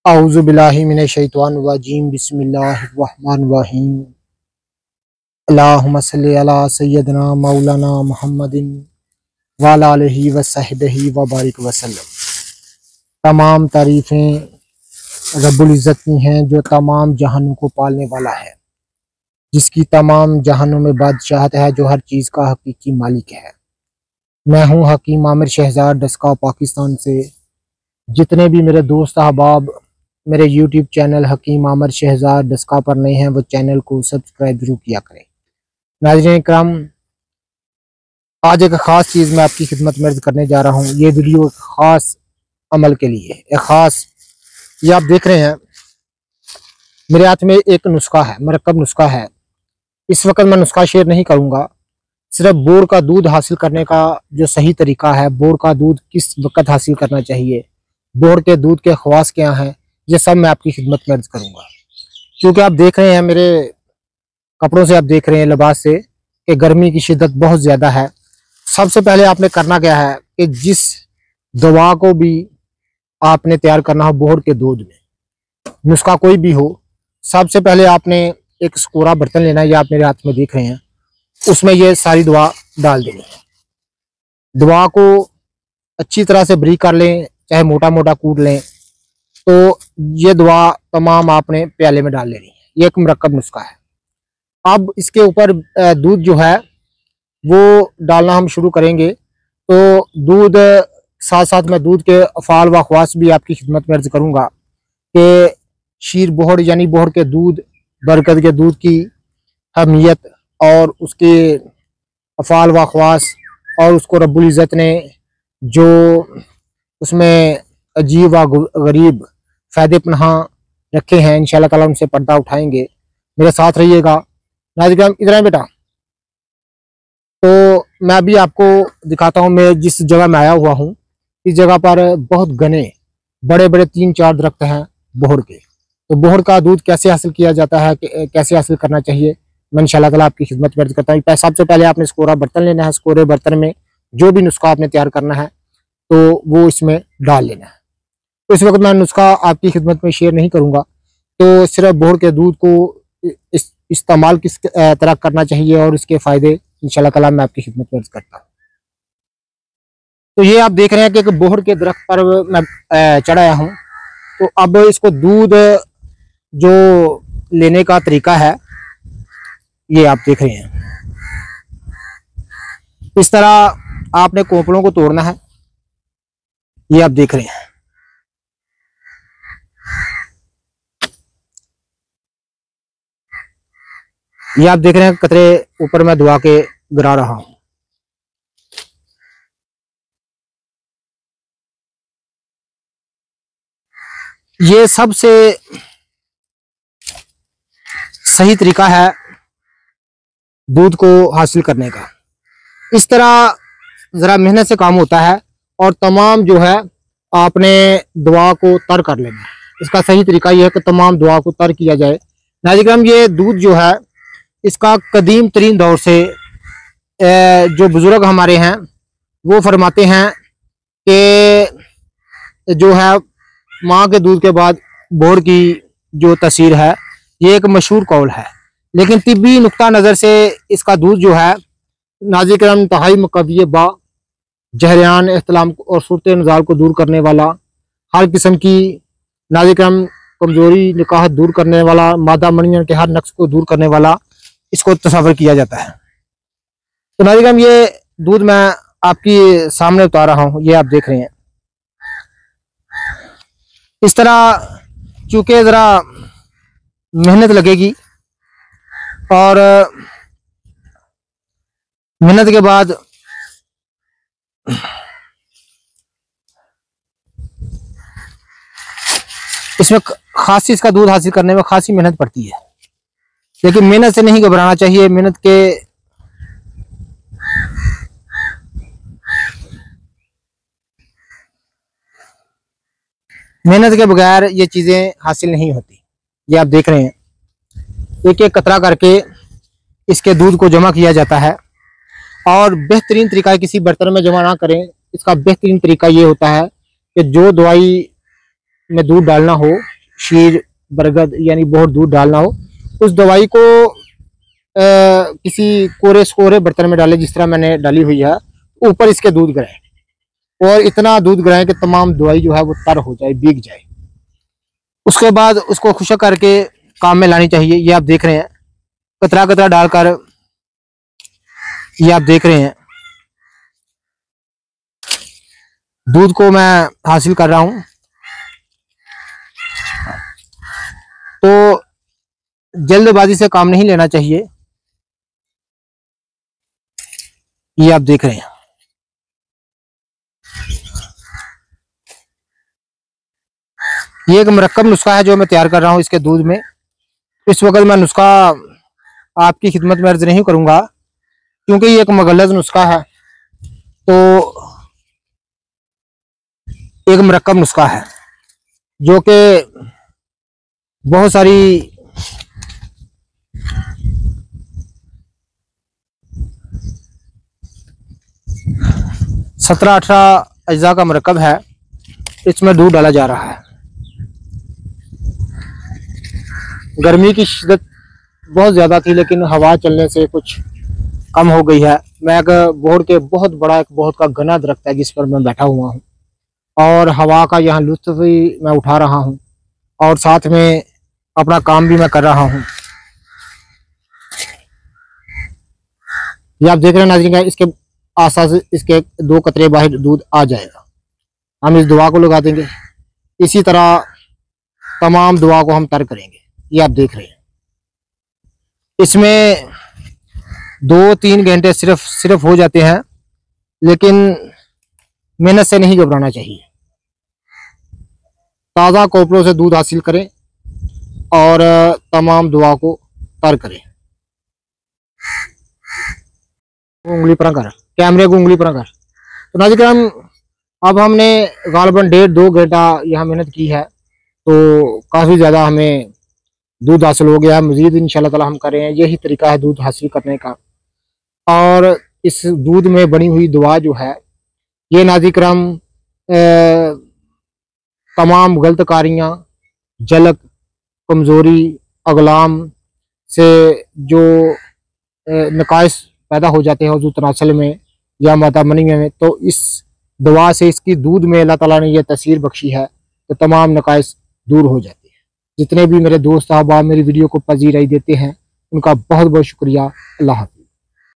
औज़ु बिल्लाहि मिनश शैतानिर रजीम बिस्मिल्लाहिर रहमानिर रहीम अल्लाहुम्मा सल्लि अला सय्यदना मौलाना मुहम्मदिन व अला आलिहि व सहबिही व बारिक वसल्लम। तमाम तारीफ़ें रब्बुल इज़्ज़त की हैं जो तमाम जहानों को पालने वाला है, जिसकी तमाम जहानों में बादशाहत है, जो हर चीज़ का हकीकी मालिक है। मैं हूँ हकीम आमिर शहजाद डस्का पाकिस्तान से। जितने भी मेरे दोस्त अहबाब मेरे यूट्यूब चैनल हकीम आमिर शहजाद डस्का पर नए हैं, वो चैनल को सब्सक्राइब जरूर किया करें। नाज़रीन इकराम, आज एक ख़ास चीज़ मैं आपकी खिदमत में अर्ज़ करने जा रहा हूँ। ये वीडियो एक ख़ास अमल के लिए, एक ख़ास, ये आप देख रहे हैं मेरे हाथ में एक नुस्खा है, मरकब नुस्खा है। इस वक्त मैं नुस्खा शेयर नहीं करूँगा, सिर्फ बोर का दूध हासिल करने का जो सही तरीका है, बोर का दूध किस वक्त हासिल करना चाहिए, बोर के दूध के ख़वास क्या हैं, ये सब मैं आपकी खिदमत में अर्ज़ करूँगा। क्योंकि आप देख रहे हैं, मेरे कपड़ों से आप देख रहे हैं, लिबास से, कि गर्मी की शिद्दत बहुत ज़्यादा है। सबसे पहले आपने करना क्या है कि जिस दवा को भी आपने तैयार करना हो बोर के दूध में, नुस्खा कोई भी हो, सबसे पहले आपने एक स्कोरा बर्तन लेना है। ये आप मेरे हाथ में देख रहे हैं, उसमें ये सारी दवा डाल देनी है। दवा को अच्छी तरह से ब्रीक कर लें, चाहे मोटा मोटा कूट लें। तो ये दवा तमाम आपने प्याले में डाल लेनी है। ये एक मरकब नुस्खा है। अब इसके ऊपर दूध जो है वो डालना हम शुरू करेंगे। तो दूध साथ साथ मैं दूध के अफ़ाल व ख़वास भी आपकी खिदमत में अर्ज़ करूँगा कि शीर बोहड़ यानी बोहड़ के दूध, बरकत के दूध की अहमियत और उसके अफ़ाल व ख़वास, और उसको रब्बुल इज़्ज़त ने जो उसमें अजीब व गरीब फ़ायदे पनाह रखे हैं, इंशाअल्लाह ताला उनसे पर्दा उठाएंगे। मेरे साथ रहिएगा। नाज़रीन इधर आए बेटा। तो मैं अभी आपको दिखाता हूँ, मैं जिस जगह में आया हुआ हूँ, इस जगह पर बहुत घने बड़े बड़े 3-4 दरख्त हैं बोहड़ के। तो बोहड़ का दूध कैसे हासिल किया जाता है, कैसे हासिल करना चाहिए, मैं इंशाअल्लाह ताला आपकी खिदमत में अर्ज़ करता हूँ। सबसे पहले आपने स्कोरा बर्तन लेना है। स्कोरे बर्तन में जो भी नुस्खा आपने तैयार करना है तो वो इसमें डाल लेना है। तो इस वक्त मैं नुस्खा आपकी खिदमत में शेयर नहीं करूँगा। तो सिर्फ बोहड़ के दूध को इस्तेमाल किस तरह करना चाहिए और इसके फ़ायदे इंशाअल्लाह ताला मैं आपकी खिदमत में अर्ज़ करता हूँ। तो ये आप देख रहे हैं कि एक बोहड़ के दरख्त पर मैं चढ़ाया हूँ। तो अब इसको दूध जो लेने का तरीका है, ये आप देख रहे हैं। इस तरह आपने कोपलों को तोड़ना है। ये आप देख रहे हैं। ये आप देख रहे हैं कतरे ऊपर मैं दुआ के गिरा रहा हूं। ये सबसे सही तरीका है दूध को हासिल करने का। इस तरह जरा मेहनत से काम होता है और तमाम जो है आपने दुआ को तर कर लेना है। इसका सही तरीका यह है कि तमाम दुआ को तर किया जाए। नाज़रीन ये दूध जो है, इसका कदीम तरीन दौर से जो बुजुर्ग हमारे हैं वो फरमाते हैं कि जो है माँ के दूध के बाद बोहड़ की जो तसीर है, ये एक मशहूर कौल है। लेकिन तिब्बी नुक्ता नज़र से इसका दूध जो है नाज़रीन इंतहाई मुक़व्वी बा जहरान इख्तिलाम और सूरत नज़ाल को दूर करने वाला, हर किस्म की नाज़रीन कमज़ोरी निकाहत दूर करने वाला, मादा मनियन के हर नक्स को दूर करने वाला इसको तस्वर किया जाता है। तो नाज़रीन ये दूध मैं आपकी सामने उतार रहा हूँ। ये आप देख रहे हैं। इस तरह चूँकि ज़रा मेहनत लगेगी और मेहनत के बाद इसमें खासी, इसका दूध हासिल करने में खासी मेहनत पड़ती है। लेकिन मेहनत से नहीं घबराना चाहिए। मेहनत के बगैर ये चीज़ें हासिल नहीं होती। ये आप देख रहे हैं, एक एक कतरा करके इसके दूध को जमा किया जाता है। और बेहतरीन तरीका है, किसी बर्तन में जमा ना करें। इसका बेहतरीन तरीका ये होता है कि जो दवाई में दूध डालना हो, शीर बरगद यानी बहुत दूध डालना हो, उस दवाई को किसी कोरे बर्तन में डालें, जिस तरह मैंने डाली हुई है। ऊपर इसके दूध गिराएं और इतना दूध गिराएं कि तमाम दवाई जो है वो तर हो जाए, भीग जाए। उसके बाद उसको खुशक करके काम में लानी चाहिए। ये आप देख रहे हैं, कतरा कतरा डालकर ये आप देख रहे हैं दूध को मैं हासिल कर रहा हूं। तो जल्दबाजी से काम नहीं लेना चाहिए। ये आप देख रहे हैं, ये एक मरक्कब नुस्खा है जो मैं तैयार कर रहा हूं इसके दूध में। इस वक्त मैं नुस्खा आपकी खिदमत में अर्ज नहीं करूंगा क्योंकि ये एक मगलज़ नुस्खा है। तो एक मरक्कब नुस्खा है जो कि बहुत सारी सत्रह 18 अज्जा का मरकब है। इसमें दूध डाला जा रहा है। गर्मी की शिद्दत बहुत ज़्यादा थी लेकिन हवा चलने से कुछ कम हो गई है। मैं एक बोर्ड के बहुत बड़ा एक बहुत का घना दरख्त है जिस पर मैं बैठा हुआ हूँ और हवा का यहाँ लुत्फ भी मैं उठा रहा हूँ और साथ में अपना काम भी मैं कर रहा हूँ। ये आप देख रहे हैं नाज़रीन, इसके आसपास इसके 2 कतरे बाहर दूध आ जाएगा। हम इस दुआ को लगा देंगे। इसी तरह तमाम दुआ को हम तर करेंगे। ये आप देख रहे हैं, इसमें 2-3 घंटे सिर्फ हो जाते हैं, लेकिन मेहनत से नहीं घबराना चाहिए। ताज़ा कोपरों से दूध हासिल करें और तमाम दुआ को तर करें। उंगली पर कर, कैमरे को उंगली पर कर। तो नाज़रीन, अब हमने गालबन 1.5-2 घंटा यहाँ मेहनत की है तो काफ़ी ज़्यादा हमें दूध हासिल हो गया है। मज़ीद इंशाल्लाह ताला हम करें। यही तरीका है दूध हासिल करने का। और इस दूध में बनी हुई दुआ जो है ये नाज़रीन तमाम गलत कारियाँ, जलक, कमज़ोरी, अगलाम से जो नकाइस पैदा हो जाते हैं वज़ू तनासल में या मादा मनी में, तो इस दवा से, इसकी दूध में अल्लाह ताला ने यह तसीर बख्शी है तो तमाम नकाइस दूर हो जाते हैं। जितने भी मेरे दोस्त साहब मेरी वीडियो को पजीराई देते हैं उनका बहुत बहुत शुक्रिया। अल्लाह हाफ़िज़।